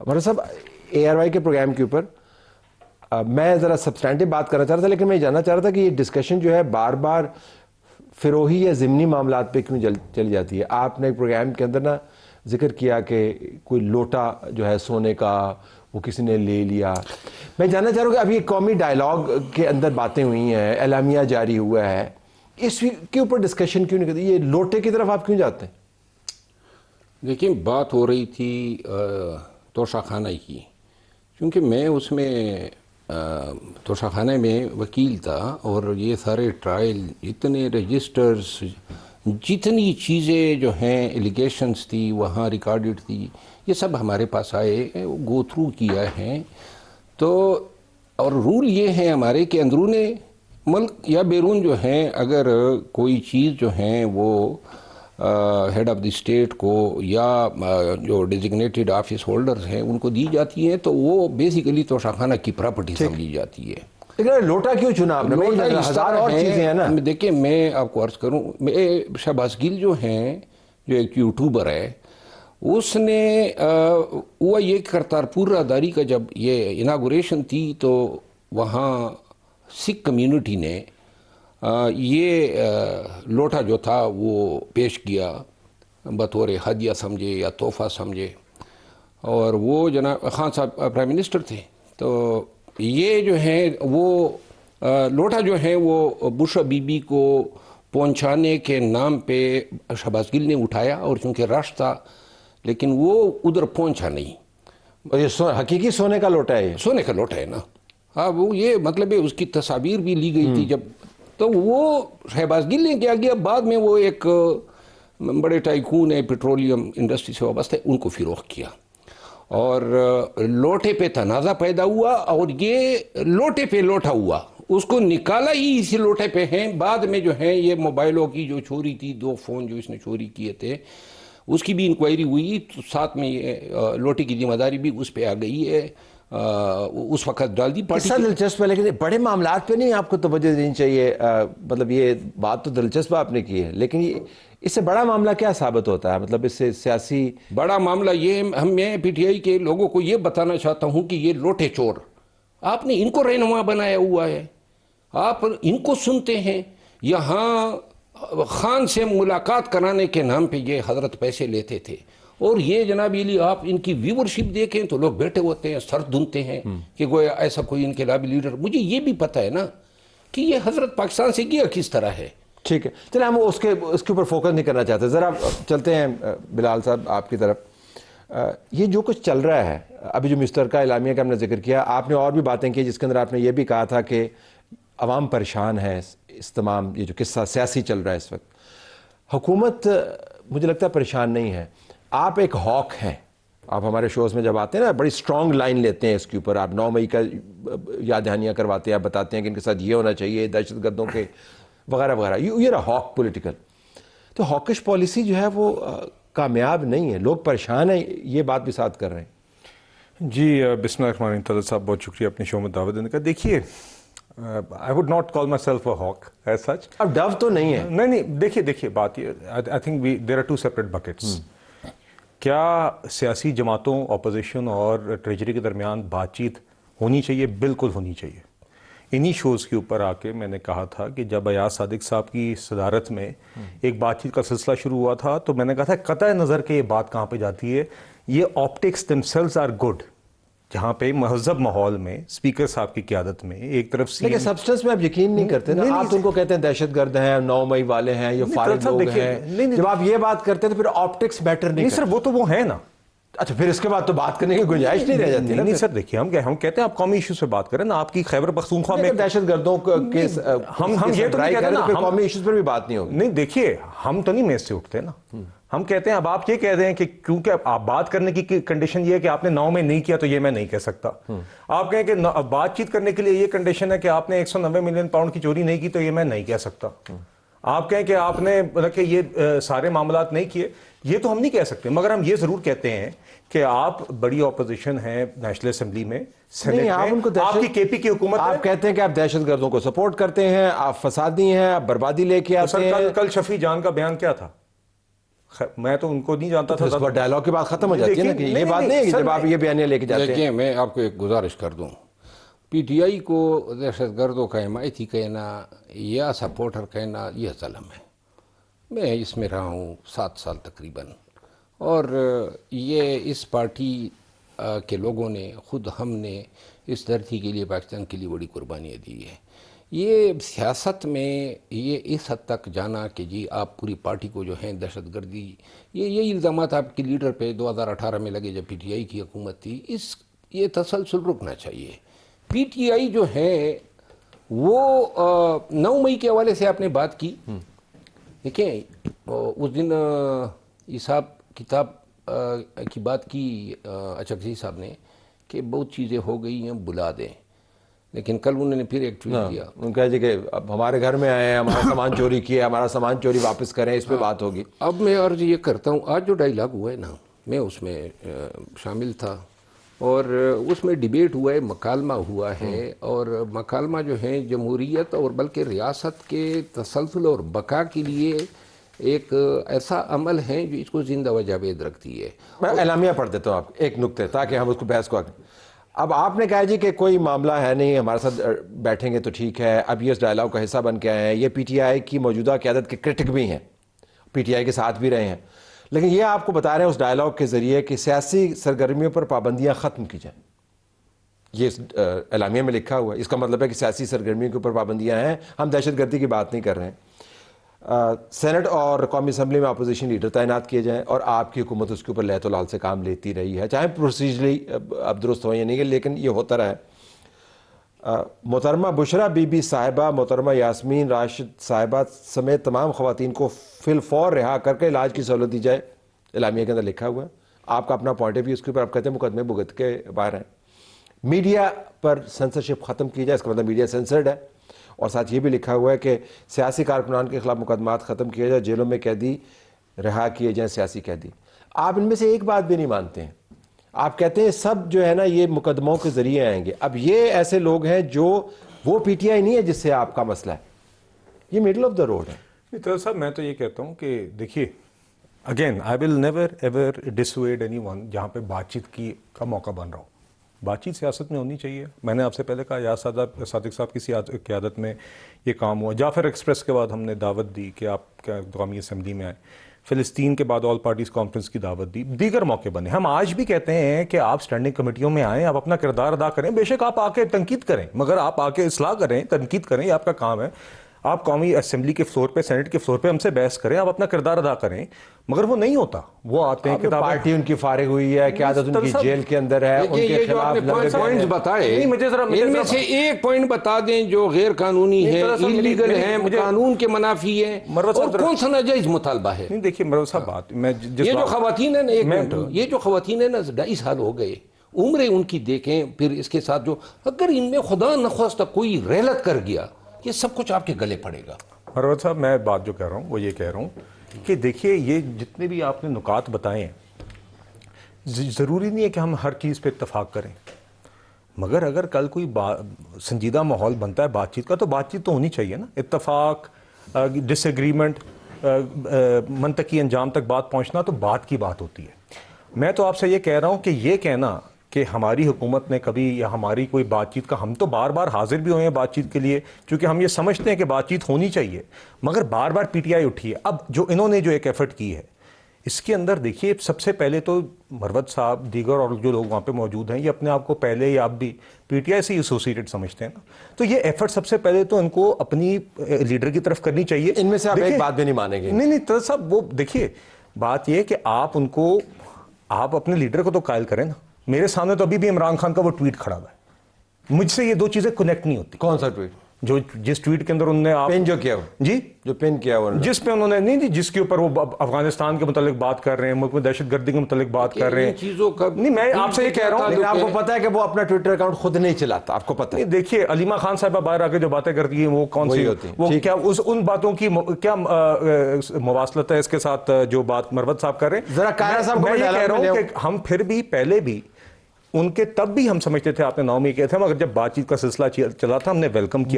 ہمارا صاحب ARY کے پروگرام کے اوپر میں ذرا سبسٹینٹیو بات کرنا چاہ رہا تھا، لیکن میں جاننا چاہ رہا تھا کہ یہ ڈسکشن جو ہے بار بار فروہی یا ضمنی معاملات پہ کیوں چلی جاتی ہے. آپ نے پروگرام کے اندر نا ذکر کیا کہ کوئی لوٹا جو ہے سونے کا وہ کسی نے لے لیا. میں جاننا چاہ رہا ہوں کہ ابھی ایک قومی ڈائلاگ کے اندر باتیں ہوئی ہیں، اعلامیہ جاری ہوا ہے، اس کے اوپر ڈسکشن کیوں نہیں کرتی؟ یہ لوٹے کی طرف آپ کیوں جاتے ہیں؟ دیکھیں، بات ہو رہی تھی توشہ خانہ کی، کیونکہ میں اس میں توشہ خانہ میں وکیل تھا، اور یہ سارے ٹرائل، اتنے رجسٹرز، جتنی چیزیں جو ہیں ایلیگیشنز تھی وہاں ریکارڈڈ تھی، یہ سب ہمارے پاس آئے، گو تھرو کیا ہے. تو اور رول یہ ہیں ہمارے کہ اندرون ملک یا بیرون جو ہیں، اگر کوئی چیز جو ہیں وہ ہیڈ آف دی اسٹیٹ کو یا جو ڈیزگنیٹڈ آفس ہولڈرز ہیں ان کو دی جاتی ہے، تو وہ بیسیکلی توشہ خانہ کی پراپرٹی سمجھی جاتی ہے. لیکن لوٹا کیوں چنا آپ نے؟ ہزار اور چیزیں ہیں نا. دیکھیں، میں آپ کو عرض کروں، شہباز گل جو ہیں، جو ایک یوٹیوبر ہے، اس نے وہ یہ کرتارپور راہداری کا جب یہ اناگوریشن تھی تو وہاں سکھ کمیونٹی نے یہ لوٹا جو تھا وہ پیش کیا بطور ہدیہ سمجھے یا تحفہ سمجھے، اور وہ جناب خان صاحب پرائم منسٹر تھے. تو یہ جو ہے وہ لوٹا جو ہے وہ بشرا بی بی کو پہنچانے کے نام پہ شہباز گل نے اٹھایا، اور چونکہ رش تھا لیکن وہ ادھر پہنچا نہیں. اور یہ حقیقی سونے کا لوٹا ہے؟ سونے کا لوٹا ہے نا. ہاں، وہ یہ مطلب ہے اس کی تصاویر بھی لی گئی تھی جب. تو وہ شہباز گل نے کیا کیا، بعد میں وہ ایک بڑے ٹائکون ہے پیٹرولیم انڈسٹری سے وابستہ، ان کو فروخت کیا، اور لوٹے پہ تنازع پیدا ہوا، اور یہ لوٹے پہ لوٹا ہوا، اس کو نکالا ہی اسی لوٹے پہ ہیں. بعد میں جو ہے یہ موبائلوں کی جو چوری تھی، 2 فون جو اس نے چوری کیے تھے، اس کی بھی انکوائری ہوئی، ساتھ میں یہ لوٹے کی ذمہ داری بھی اس پہ آ گئی ہے، اس وقت ڈال دی پارٹی. دلچسپ ہے، لیکن بڑے معاملات پہ نہیں آپ کو توجہ دینی چاہیے. مطلب یہ بات تو دلچسپ آپ نے کی ہے، لیکن اس سے بڑا معاملہ کیا ثابت ہوتا ہے؟ مطلب اس سے سیاسی بڑا معاملہ یہ، میں پی ٹی آئی کے لوگوں کو یہ بتانا چاہتا ہوں کہ یہ لوٹے چور، آپ نے ان کو رہنما بنایا ہوا ہے، آپ ان کو سنتے ہیں. یہاں خان سے ملاقات کرانے کے نام پہ یہ حضرت پیسے لیتے تھے، اور یہ جناب علی آپ ان کی ویورشپ دیکھیں تو لوگ بیٹھے ہوتے ہیں، سر دھنتے ہیں کہ گویا ایسا کوئی انقلابی لیڈر. مجھے یہ بھی پتہ ہے نا کہ یہ حضرت پاکستان سے کیا کس طرح ہے. ٹھیک ہے، چلیں ہم اس کے اوپر فوکس نہیں کرنا چاہتے. ذرا چلتے ہیں بلال صاحب آپ کی طرف. یہ جو کچھ چل رہا ہے ابھی، جو مشترکہ اعلامیہ کا ہم نے ذکر کیا، آپ نے اور بھی باتیں کی جس کے اندر آپ نے یہ بھی کہا تھا کہ عوام پریشان ہے، اس تمام یہ جو قصہ سیاسی چل رہا ہے اس وقت. حکومت مجھے لگتا ہے پریشان نہیں ہے. آپ ایک ہاک ہیں، آپ ہمارے شوز میں جب آتے ہیں نا بڑی سٹرونگ لائن لیتے ہیں اس کے اوپر. آپ 9 مئی کا یاد دہانیاں کرواتے ہیں، آپ بتاتے ہیں کہ ان کے ساتھ یہ ہونا چاہیے، دہشت گردوں کے وغیرہ وغیرہ. یہ رہا ہاک پولیٹیکل. تو ہاکش پالیسی جو ہے وہ کامیاب نہیں ہے، لوگ پریشان ہیں، یہ بات بھی ساتھ کر رہے ہیں. جی بسم اللہ الرحمن الرحیم. صاحب بہت شکریہ اپنی شو میں دعوت دینے کا. دیکھیے، I would not call myself a hawk as such. اب ڈو تو نہیں ہے. نہیں، دیکھیے بات یہ، I think there are 2 separate buckets. کیا سیاسی جماعتوں، اپوزیشن اور ٹریجری کے درمیان بات چیت ہونی چاہیے؟ بالکل ہونی چاہیے. انہی شوز کے اوپر آ کے میں نے کہا تھا کہ جب ایاز صادق صاحب کی صدارت میں ایک بات چیت کا سلسلہ شروع ہوا تھا تو میں نے کہا تھا قطع نظر کہ یہ بات کہاں پہ جاتی ہے، یہ آپٹکس themselves are good، جہاں پہ مہذب ماحول میں اسپیکر صاحب کی قیادت میں ایک طرف سے، لیکن سبسٹنس میں آپ یقین نہیں کرتے نا. آپ ان کو کہتے ہیں دہشت گرد ہیں، 9 مئی والے ہیں، یہ فارغ لوگ ہیں. جب آپ یہ بات کرتے ہیں تو پھر آپٹکس میٹر نہیں سر، وہ تو وہ ہے نا. اچھا، پھر اس کے بعد تو بات کرنے کی گنجائش نہیں رہ جاتی. نہیں سر، دیکھیے ہم کہتے ہیں آپ قومی ایشوز پہ بات کریں نا. آپ کی خیبر پختونخوا میں دہشت گردوں کے ہم یہ تو نہیں کہتے نا، قومی ایشوز پر بھی بات نہیں ہوگی. نہیں، دیکھیے ہم تو نہیں میز سے اٹھتے نا. ہم کہتے ہیں، اب آپ یہ کہہ رہے ہیں کہ کیونکہ آپ بات کرنے کی کنڈیشن یہ ہے کہ آپ نے 9 میں نہیں کیا تو یہ میں نہیں کہہ سکتا. آپ کہیں کہ بات چیت کرنے کے لیے یہ کنڈیشن ہے کہ آپ نے 190 ملین پاؤنڈ کی چوری نہیں کی تو یہ میں نہیں کہہ سکتا. آپ کہیں کہ آپ نے کہ یہ سارے معاملات نہیں کیے، یہ تو ہم نہیں کہہ سکتے. مگر ہم یہ ضرور کہتے ہیں کہ آپ بڑی اپوزیشن ہیں نیشنل اسمبلی میں، سینیٹ میں، آپ کی کے پی کی حکومت ہے. آپ کہتے ہیں کہ آپ دہشت گردوں کو سپورٹ کرتے ہیں، آپ فسادی ہیں، آپ بربادی لے کے آتے ہیں. کل شفیع جان کا بیان کیا تھا؟ میں تو ان کو نہیں جانتا تھا. اس پر ڈائلاگ کی بات ختم ہو جاتی ہے نا کہ یہ بات نہیں ہے کہ جب آپ یہ بیانیہ لے کے جاتے ہیں. دیکھیں میں آپ کو ایک گزارش کر دوں, پی ٹی آئی کو دہشت گردوں کا حمایتی کہنا یا سپورٹر کہنا یہ ظلم ہے. میں اس میں رہا ہوں 7 سال تقریباً, اور یہ اس پارٹی کے لوگوں نے خود ہم نے اس دھرتی کے لیے پاکستان کے لیے بڑی قربانیاں دی ہے. یہ سیاست میں یہ اس حد تک جانا کہ جی آپ پوری پارٹی کو جو ہے دہشت گردی, یہ الزامات آپ کے لیڈر پہ 2018 میں لگے جب پی ٹی آئی کی حکومت تھی. یہ تسلسل رکنا چاہیے. پی ٹی آئی جو ہے وہ 9 مئی کے حوالے سے آپ نے بات کی. دیکھیں اس دن صاحب کتاب کی بات کی اچکزئی صاحب نے کہ بہت چیزیں ہو گئی ہیں بلا دیں, لیکن کل انہوں نے پھر ایک ٹویٹ دیا, ان کہا جی کہ اب ہمارے گھر میں آئے ہیں, ہمارا سامان چوری کیا, ہمارا سامان چوری واپس کریں, اس پہ بات ہوگی. اب میں عرض یہ کرتا ہوں, آج جو ڈائیلاگ ہوا ہے نا, میں اس میں شامل تھا اور اس میں ڈیبیٹ ہوا ہے, مکالمہ ہوا ہے, اور مکالمہ جو ہے جمہوریت اور بلکہ ریاست کے تسلسل اور بقا کے لیے ایک ایسا عمل ہے جو اس کو زندہ و جاوید رکھتی ہے. میں اعلامیہ پڑھ دیتا ہوں آپ ایک نقطے تاکہ ہم اس کو بحث کو آگے. اب آپ نے کہا جی کہ کوئی معاملہ ہے نہیں, ہمارے ساتھ بیٹھیں گے تو ٹھیک ہے, اب یہ اس ڈائلاگ کا حصہ بن کے آئے ہیں, یہ پی ٹی آئی کی موجودہ قیادت کے کرٹک بھی ہیں, پی ٹی آئی کے ساتھ بھی رہے ہیں, لیکن یہ آپ کو بتا رہے ہیں اس ڈائلاگ کے ذریعے کہ سیاسی سرگرمیوں پر پابندیاں ختم کی جائیں. یہ اس اعلامیہ میں لکھا ہوا ہے. اس کا مطلب ہے کہ سیاسی سرگرمیوں کے اوپر پابندیاں ہیں, ہم دہشت گردی کی بات نہیں کر رہے ہیں. سینٹ اور قومی اسمبلی میں اپوزیشن لیڈر تعینات کیے جائیں اور آپ کی حکومت اس کے اوپر لہت و لال سے کام لیتی رہی ہے, چاہے پروسیجرلی اب درست ہو یا نہیں, لیکن یہ ہوتا رہا ہے. محترمہ بشرا بی بی صاحبہ, محترمہ یاسمین راشد صاحبہ سمیت تمام خواتین کو فی الفور رہا کر کے علاج کی سہولت دی جائے. اعلامیہ کے اندر لکھا ہوا ہے. آپ کا اپنا پوائنٹ آف ویو اس کے اوپر آپ کہتے ہیں مقدمے بھگت کے باہر ہیں. میڈیا پر سینسرشپ ختم کی جائے, اس کا مطلب میڈیا سینسرڈ ہے. اور ساتھ یہ بھی لکھا ہوا ہے کہ سیاسی کارکنان کے خلاف مقدمات ختم کیے جائے, جیلوں میں قیدی رہا کیے جائیں سیاسی قیدی. آپ ان میں سے ایک بات بھی نہیں مانتے ہیں. آپ کہتے ہیں سب جو ہے نا یہ مقدموں کے ذریعے آئیں گے. اب یہ ایسے لوگ ہیں جو وہ پی ٹی آئی نہیں ہے جس سے آپ کا مسئلہ ہے, یہ مڈل آف دا روڈ ہے. تو صاحب میں تو یہ کہتا ہوں کہ دیکھیے again I will never ever dissuade anyone جہاں پہ بات چیت کی کا موقع بن رہا ہو. بات چیت سیاست میں ہونی چاہیے. میں نے آپ سے پہلے کہا یاز صادق صاحب کی قیادت میں یہ کام ہوا. جعفر ایکسپریس کے بعد ہم نے دعوت دی کہ آپ قومی اسمبلی میں آئیں. فلسطین کے بعد آل پارٹیز کانفرنس کی دعوت دی. دیگر موقع بنے. ہم آج بھی کہتے ہیں کہ آپ سٹینڈنگ کمیٹیوں میں آئیں, آپ اپنا کردار ادا کریں. بے شک آپ آ کے تنقید کریں, مگر آپ آ کے اصلاح کریں, تنقید کریں, یہ آپ کا کام ہے. آپ قومی اسمبلی کے فلور پہ, سینٹ کے فلور پہ ہم سے بحث کریں, آپ اپنا کردار ادا کریں. مگر وہ نہیں ہوتا. وہ آتے ہیں کہ پارٹی ان کی فارغ ہوئی ہے, قیادت ان کی جیل کے اندر ہے, ان کے خلاف پوائنٹس بتائے, ان میں سے ایک پوائنٹ بتا دیں جو غیر قانونی ہے, انلیگل ہے, قانون کے منافی ہے, اور کون سا ناجائز مطالبہ ہے. نہیں دیکھیے مروت صاحب بات, یہ جو خواتین ہیں نا, ایک منٹ, یہ جو خواتین ہیں نا 2.5 سال ہو گئے, عمریں ان کی دیکھیں, پھر اس کے ساتھ جو اگر ان میں خدا نخواستہ کوئی ریلت کر گیا, یہ سب کچھ آپ کے گلے پڑے گا. مروت صاحب میں بات جو کہہ رہا ہوں وہ یہ کہہ رہا ہوں کہ دیکھیے یہ جتنے بھی آپ نے نکات بتائے ہیں, ضروری نہیں ہے کہ ہم ہر چیز پہ اتفاق کریں, مگر اگر کل کوئی سنجیدہ ماحول بنتا ہے بات چیت کا تو بات چیت تو ہونی چاہیے نا. اتفاق, ڈس ایگریمنٹ, منطقی انجام تک بات پہنچنا تو بات کی بات ہوتی ہے. میں تو آپ سے یہ کہہ رہا ہوں کہ یہ کہنا کہ ہماری حکومت نے کبھی یا ہماری کوئی بات چیت کا, ہم تو بار بار حاضر بھی ہوئے ہیں بات چیت کے لیے, کیونکہ ہم یہ سمجھتے ہیں کہ بات چیت ہونی چاہیے, مگر بار بار پی ٹی آئی اٹھی ہے. اب جو انہوں نے جو ایک ایفرٹ کی ہے اس کے اندر دیکھیے, سب سے پہلے تو مروت صاحب دیگر اور جو لوگ وہاں پہ موجود ہیں یہ اپنے آپ کو پہلے یا اب بھی پی ٹی آئی سے ایسوسیٹڈ سمجھتے ہیں نا, تو یہ ایفرٹ سب سے پہلے تو ان کو اپنی لیڈر کی طرف کرنی چاہیے. ان میں سے آپ ایک بات بھی نہیں مانیں گے. نہیں تو صاحب وہ دیکھیے بات یہ کہ آپ ان کو, آپ اپنے لیڈر کو تو قائل کریں نا. میرے سامنے تو ابھی بھی عمران خان کا وہ ٹویٹ کھڑا ہوا ہے, مجھ سے یہ دو چیزیں کنیکٹ نہیں ہوتی. کون سا ٹویٹ؟ جس ٹویٹ کے اندر انہوں نے پن جو کیا ہوا, جی جو پن کیا ہوا, جس پہ انہوں نے نہیں جس کے اوپر وہ افغانستان کے متعلق بات کر رہے ہیں, ملک میں دہشت گردی کے متعلق بات کر رہے ہیں, چیزوں کا نہیں میں آپ سے یہ کہہ رہا ہوں, لیکن آپ کو پتا ہے کہ وہ اپنا ٹویٹر اکاؤنٹ خود نہیں چلاتا, آپ کو پتا ہے. دیکھیے علیمہ خان صاحبہ باہر آ کے جو باتیں کرتی ہیں وہ کون سی ہوتی ہیں, وہ کیا ان باتوں کی کیا مواصلت ہے اس کے ساتھ جو بات مروت صاحب کر رہے ہیں. ذرا قائرہ صاحب کو میں یہ کہہ رہا ہوں کہ ہم پھر بھی پہلے بھی ان کے تب بھی ہم سمجھتے تھے, آپ نے 9 مئی کہے تھے, مگر جب بات چیت کا سلسلہ چلا تھا ہم نے ویلکم کیا.